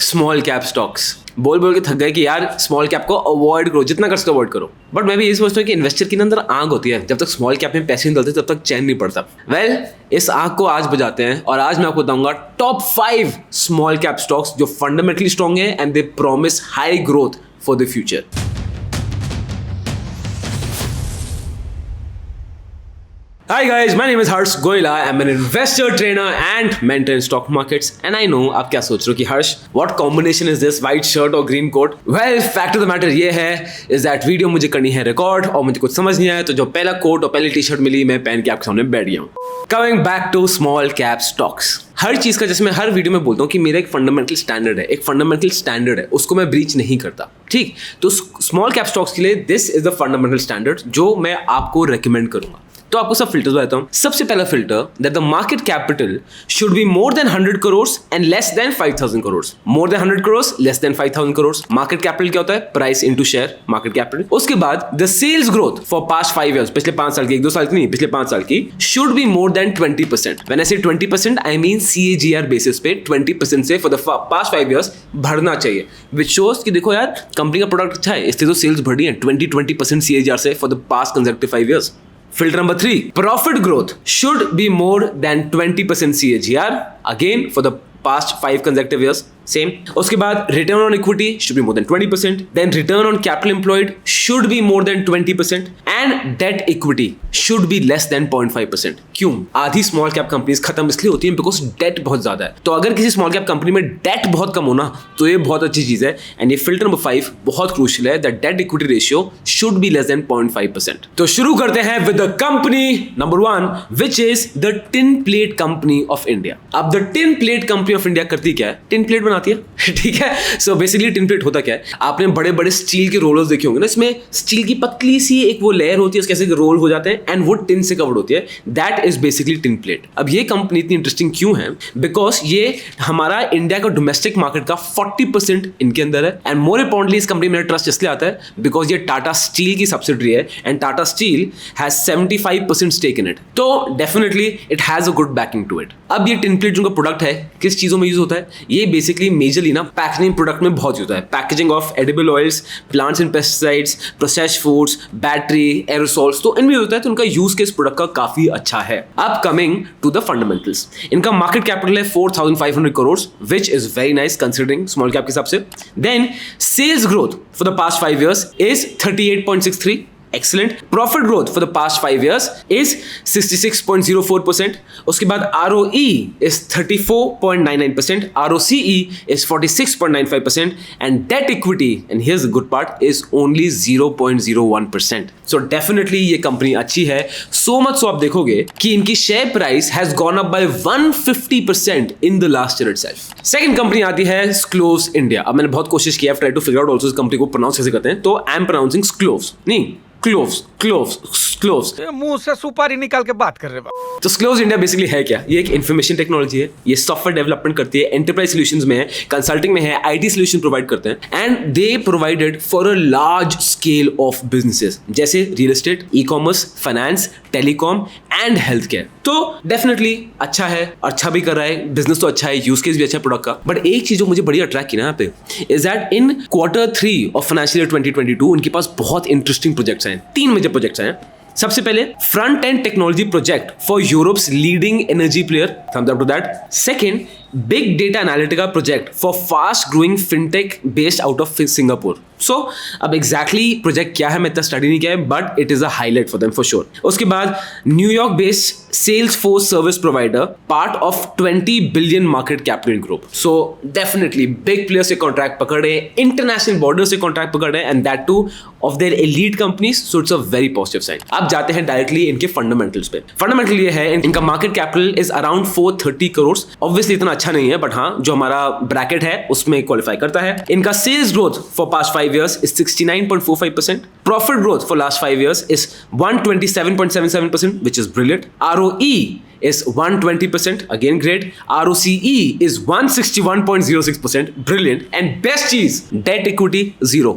Small cap stocks बोल बोल के थक गए कि यार स्मॉल कैप को अवॉइड करो, जितना कर सकते अवॉइड करो। बट मैं भी यही सोचता हूँ कि इन्वेस्टर के अंदर आग होती है, जब तक स्मॉल कैप में पैसे नहीं डलते तब तक चैन नहीं पड़ता। वेल, इस आग को आज बुझाते हैं और आज मैं आपको बताऊंगा टॉप 5 स्मॉल कैप स्टॉक्स जो फंडामेंटली स्ट्रॉन्ग है and they promise high growth for the future. Hi guys, my name is Harsh Goyla. I'm an investor, trainer and mentor in stock markets. And I know आप क्या सोच रहे हो कि हर्ष, what combination is this, white shirt और green coat? Well, fact of the matter ये है is that video मुझे करनी है रिकॉर्ड और मुझे कुछ समझ नहीं आया, तो जो पहला कोट और पहली टी-शर्ट मिली मैं पहन के आपके सामने बैठ गया हूँ। Coming back to small cap stocks. हर चीज का, जैसे मैं हर वीडियो में बोलता हूँ कि मेरा एक फंडामेंटल स्टैंडर्ड है, उसको मैं ब्रीच नहीं करता। ठीक, तो स्मॉल कैप स्टॉक्स के लिए this is the fundamental standard जो मैं आपको रेकमेंड करूंगा। तो आपको सब फिल्टर्स बताता हूं। सबसे पहला filter, that the market capital should be more than 100 crore and less than 5000 crore. More than 100 crore, less than 5000 crore. Market capital क्या होता है? Price into share, market capital. उसके बाद the sales growth for past 5 years, पिछले 5 साल की, 1-2 साल की नहीं, पिछले 5 साल की, should be more then 20%। When I से 20%, आई मीन CAGR बेसिस पे 20% से फॉर द पास्ट 5 इयर्स बढ़ना चाहिए, विच शोज कि देखो यार कंपनी का प्रोडक्ट अच्छा है, इसलिए तो सेल्स बढ़ी है 20% CAGR से for the past consecutive 5 years. Filter number 3, profit growth should be more than 20% CAGR, again for the past 5 consecutive years. Same. उसके बाद return on equity should be more than 20%. Then return on capital employed should be more than 20%. And debt equity should be less than 0.5%. क्यों? आधी small cap companies खत्म इसलिए होती हैं because date बहुत ज्यादा है। तो अगर किसी स्मॉल कैप कंपनी में डेट बहुत कम हो ना, तो ये बहुत अच्छी चीज है। एंड ये फिल्टर नंबर 5 बहुत क्रूशियल है, that debt equity ratio should be less than 0.5%। तो शुरू करते हैं with the company number 1, which is the tin plate company of India. अब the tin plate company of India करती क्या है? टिन प्लेट बनाती है। ठीक है, सो बेसिकली टिन प्लेट होता क्या है? आपने बड़े बड़े स्टील के रोलर्स देखे होंगे ना, इसमें स्टील की पतली सी एक वो लेयर होती है, उसके ऐसे रोल हो जाते हैं एंड वो टिन से कवर्ड होती है। That is basically tin plate. अब ये कंपनी इतनी इंटरेस्टिंग क्यों है? बिकॉज ये हमारा इंडिया का डोमेस्टिक मार्केट का 40% इनके अंदर है। एंड मोर इंपॉर्टेंटली इस कंपनी में मेरा ट्रस्ट इसलिए आता है बिकॉज ये टाटा स्टील की सब्सिडरी है and Tata steel has 75% stake in it. तो definitely it has a good backing to it. अब ये टिन प्लेट जो का प्रोडक्ट है किस चीजों में यूज होता है? ये बेसिकली मेजरली ना पैकेजिंग प्रोडक्ट में बहुत यूज होता है। Packaging of edible oils, plants and pesticides, processed foods, battery, aerosols, तो इनमें होता है। तो उनका यूज केस प्रोडक्ट का काफी अच्छा है। अब कमिंग टू द फंडामेंटल्स, इनका मार्केट कैपिटल है 4500 crore, which is very nice considering small cap के हिसाब से। Then sales growth for the past 5 years is 38.63, excellent. Profit growth for the past 5 years is 66.04%. उसके बाद ROE is 34.99%, ROCE is 46.95%, and debt equity, and here's the good part, is only 0.01%. So definitely ये company अच्छी है। So much so आप देखोगे कि इनकी share price has gone up by 150% in the last year itself. Second company आती है स्क्लोव्स इंडिया। अब मैंने बहुत कोशिश किया, try to figure out also इस कंपनी को प्रोनाउंस कैसे करते हैं, तो आई एम प्रोनाउंसिंग स्क्लोव्स, नहीं क्लोव्स। मुंह से सुपारी निकाल के बात कर रहे हो। तो स्क्लोव्स इंडिया बेसिकली है क्या? ये एक इंफॉर्मेशन टेक्नोलॉजी है, ये सॉफ्टवेयर डेवलपमेंट करती है, एंटरप्राइज सॉल्यूशंस में है, कंसल्टिंग में है, आईटी सॉल्यूशन प्रोवाइड करते हैं and they provided for a large scale of businesses जैसे real estate, e commerce, finance, telecom and health care. तो डेफिनेटली अच्छा है, अच्छा भी कर रहा है, बिजनेस तो अच्छा है, यूज केस भी अच्छा है प्रोडक्ट का। बट एक चीज जो मुझे बड़ी अट्रैक्ट की ना यहाँ पे is that in Q3 of financial year 2022 उनके पास बहुत इंटरेस्टिंग प्रोजेक्ट्स हैं। 3 मेजर प्रोजेक्ट्स हैं। सबसे पहले front end technology project for Europe's leading energy player, thumbs up to that. Second, big data analytica project for fast growing fintech based out of Singapore. So अब exactly project क्या है मैं इतना study नहीं किया है, but it is a highlight for them for sure. उसके बाद New York based sales force service provider, part of 20 billion market capital group. So definitely big player से कॉन्ट्रैक्ट पकड़े, इंटरनेशनल बॉर्डर से कॉन्ट्रैक्ट पकड़े and that two of their elite companies. So it's a very positive sign. अब जाते हैं directly इनके fundamentals पे। Fundamental ये है इनका market capital is around 430 crore. Obviously इतना अच्छा नहीं है, बट हाँ जो हमारा ब्रैकेट है उसमें क्वालिफाई करता है। इनका sales growth for past 5 years is 69.45%. Profit growth for last 5 years is 127.77%, which is brilliant. ROE is 120%, again great. ROCE is 161.06%, brilliant. And best cheese, debt equity zero.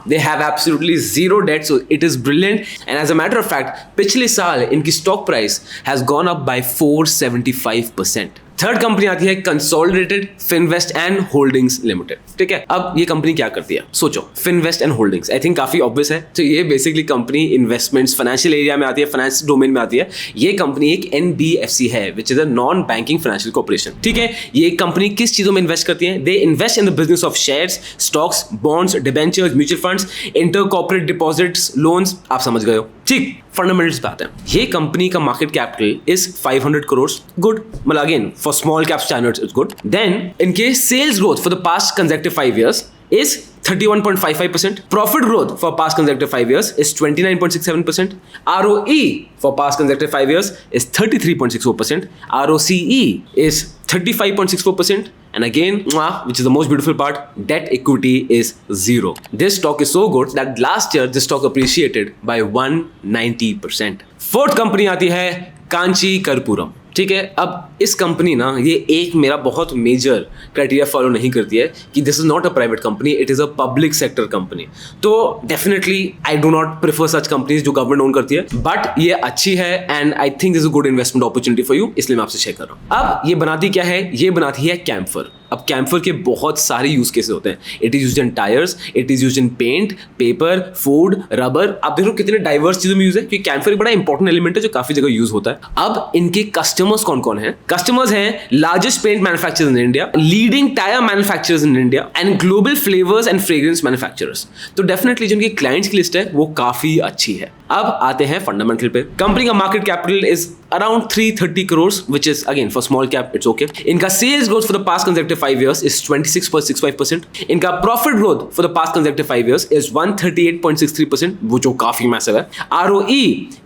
They have absolutely zero debt, so it is brilliant. And as a matter of fact, पिछले साल इनकी stock price has gone up by 475%. Third company आती है consolidated Finvest and holdings limited. ठीक है, अब ये company क्या करती है सोचो। Finvest and holdings I think काफी ऑब्वियस है। तो ये basically company investments financial area में आती है, फाइनेंस डोमेन में आती है। ये कंपनी एक NBFC है which is a non banking financial corporation. ठीक है, ये कंपनी किस चीजों में इन्वेस्ट करती है? They invest in the business of shares, stocks, bonds, debentures, mutual funds, inter corporate deposits, loans. आप समझ गए हो। ठीक, फंडामेंटल्स पे आते हैं। ये कंपनी का market capital is 500 crore. Good, मतलब again for small cap standards it's good. Then इनके sales growth for the past consecutive 5 years is 31.55%. Profit growth for past consecutive 5 years is 29.67%. ROE for past consecutive 5 years is 33.64%. ROCE is 35.64%. And again, which is the most beautiful part, debt equity is 0. This stock is so good that last year this stock appreciated by 190%. Fourth company आती है कांची कर्पूरम। ठीक है, अब इस company ना ये एक मेरा बहुत मेजर क्राइटेरिया फॉलो नहीं करती है कि this is not a private company, it is a public sector company. तो definitely I do not prefer such companies जो गवर्नमेंट ओन करती है, बट ये अच्छी है and I think this is a good investment opportunity for you, इसलिए मैं आपसे शेयर कर रहा हूँ। अब ये बनाती क्या है? ये बनाती है कैम्फर। अब कैम्फर के बहुत सारे यूज केसेस होते हैं। It is used in tyres, it is used in paint, paper, food, rubber. आप देखो कितने डाइवर्स चीजों में यूज है, क्योंकि कैम्फर एक बड़ा इंपॉर्टेंट एलिमेंट है जो काफी जगह यूज होता है। अब इनके कस्टमर्स कौन कौन है? कस्टमर्स हैं largest paint manufacturers in India, leading tyre manufacturers in India and global flavours and fragrance manufacturers. तो डेफिनेटली जिनकी क्लाइंट्स की लिस्ट है वो काफी अच्छी है। अब आते हैं फंडामेंटल पे। कंपनी का market capital is around 330 crore, which is again for small cap it's okay. इनका sales growth for the past consecutive 5 years is 26.65%. इनका profit growth for the past consecutive 5 years is 138.63%, वो जो काफी massive है। ROE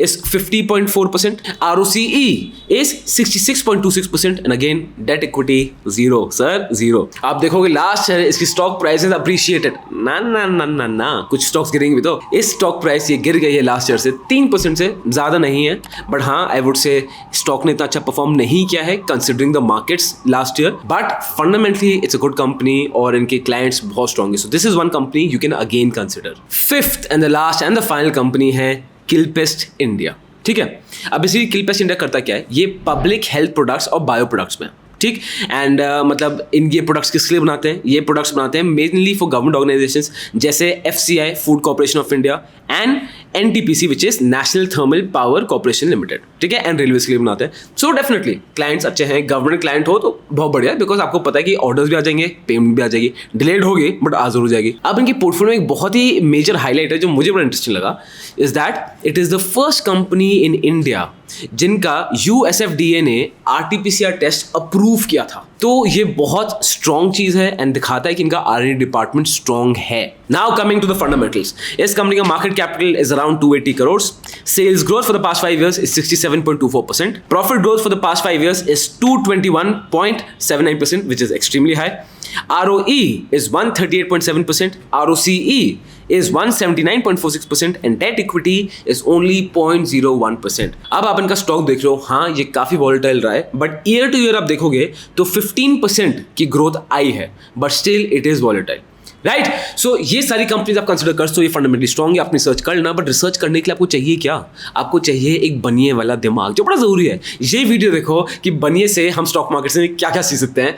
is 50.4%. ROCE is 66.26% and again debt equity 0 sir 0. आप देखोगे last है इसकी स्टॉक प्राइसेस अप्रिशिएटेड ना कुछ स्टॉक्स गिरेंगे भी। तो इस स्टॉक प्राइस ये गिर गई है लास्ट ईयर से 3% से ज्यादा नहीं है, बट हाँ आई वुड से स्टॉक ने इतना अच्छा परफॉर्म नहीं किया है considering the markets last year, but fundamentally it's a good company और इनके क्लाइंट्स बहुत स्ट्रॉन्ग है। So this is one company you can again consider. Fifth and the last and the final company है Kilpest India. ठीक है, अब इसी Kilpest India करता क्या है? ये पब्लिक हेल्थ प्रोडक्ट्स और बायो प्रोडक्ट्स में, ठीक, एंड मतलब इन ये प्रोडक्ट्स किस लिए बनाते हैं? ये प्रोडक्ट्स बनाते हैं मेनली फॉर गवर्नमेंट ऑर्गेनाइजेशंस जैसे FCI food corporation of India and NTPC which is national thermal power corporation limited. ठीक है, एंड रेलवेज के लिए बनाते हैं। सो डेफिनेटली क्लाइंट्स अच्छे हैं, गवर्नमेंट क्लाइंट हो तो बहुत बढ़िया, बिकॉज आपको पता है कि ऑर्डर्स भी आ जाएंगे, पेमेंट भी आ जाएगी, डिलेड होगी बट आ जरूर जाएगी। अब इनकी पोर्टफोलियो में एक बहुत ही मेजर हाईलाइट है जो मुझे बड़ा इंटरेस्टिंग लगा, is that it is the first company in India जिनका USFDA ने RT-PCR टेस्ट अप्रूव किया था। तो ये बहुत स्ट्रॉन्ग चीज है एंड दिखाता है कि इनका R&D डिपार्टमेंट स्ट्रॉन्ग है। Now coming to the fundamentals, इस कंपनी का market capital is around 280 crore. Sales growth for the past 5 years is 67.24%. Profit growth for the past 5 years is 221.79%, which is extremely high. ROE is 138.7%. ROCE is 179.46% and debt equity is only 0.01%. अब आप इनका stock देख रहे हो, हाँ ये काफी volatile रहा है, बट ईयर टू ईयर आप देखोगे तो 15% की ग्रोथ आई है, but still it is volatile. Right, so ये सारी कंपनीज आप कंसिडर कर सकते हो, ये फंडामेंटली स्ट्रॉन्ग है, आप रिसर्च कर लेना। बट रिसर्च करने के लिए आपको चाहिए क्या? आपको चाहिए एक बनिए वाला दिमाग, जो बड़ा जरूरी है। ये वीडियो देखो कि बनिए से हम स्टॉक मार्केट से क्या क्या सीख सकते हैं,